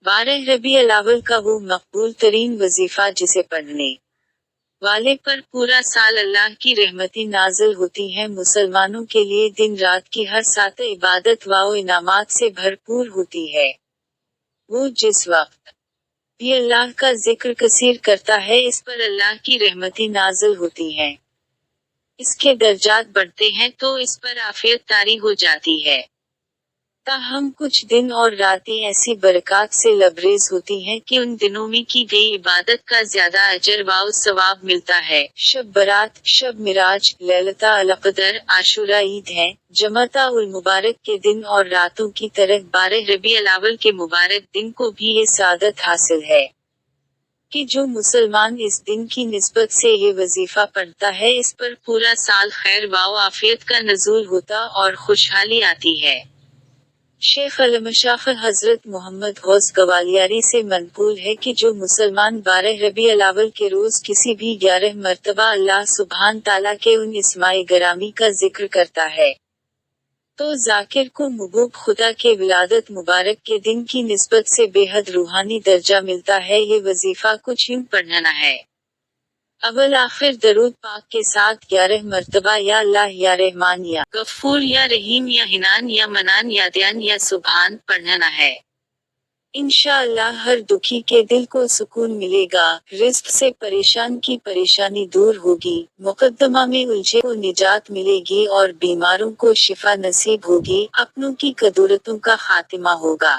12 रबी अल-अव्वल का वो मकबूल तरीन वजीफा जिसे पढ़ने वाले पर पूरा साल अल्लाह की रहमती नाजिल होती हैं। मुसलमानों के लिए दिन रात की हर सात इबादत व इनामात से भरपूर होती है। वो जिस वक्त भी अल्लाह का जिक्र कसीर करता है, इस पर अल्लाह की रहमती नाजिल होती हैं। इसके दर्जात बढ़ते हैं तो इस पर आफियत तारी हो जाती है। ताहम कुछ दिन और रातें ऐसी बरकत से लबरेज होती हैं कि उन दिनों में की गई इबादत का ज्यादा अजर व सवाब मिलता है। शब बरात, शब मिराज, लैलता अल क़दर, आशूरा ईद हैं। जमाता उल मुबारक के दिन और रातों की तरह 12 रबी अल-अव्वल के मुबारक दिन को भी ये सादत हासिल है कि जो मुसलमान इस दिन की निस्बत से ये वजीफा पढ़ता है, इस पर पूरा साल खैर व आफियत का नज़ूल होता और खुशहाली आती है। शेख अलमशाफ़ हज़रत मोहम्मद गौस गवालियारी से मनकूल है कि जो मुसलमान 12 रबी अल-अव्वल के रोज़ किसी भी 11 मरतबा अल्लाह सुब्हान ताला के उन इस्माए गरामी का जिक्र करता है, तो जाकिर को महबूब खुदा के विलादत मुबारक के दिन की निस्बत से बेहद रूहानी दर्जा मिलता है। ये वजीफा कुछ यूं पढ़ना है। अव्वल आखिर दरूद पाक के साथ 11 मरतबा या अल्लाह या रहमान या गफूर या रहीम या हिनान या मनान या दयान या सुभान पढ़ना है। इंशाअल्लाह हर दुखी के दिल को सुकून मिलेगा, रिज़्क से परेशान की परेशानी दूर होगी, मुकद्दमा में उलझे को निजात मिलेगी और बीमारों को शिफा नसीब होगी, अपनों की कदूरतों का खातिमा होगा।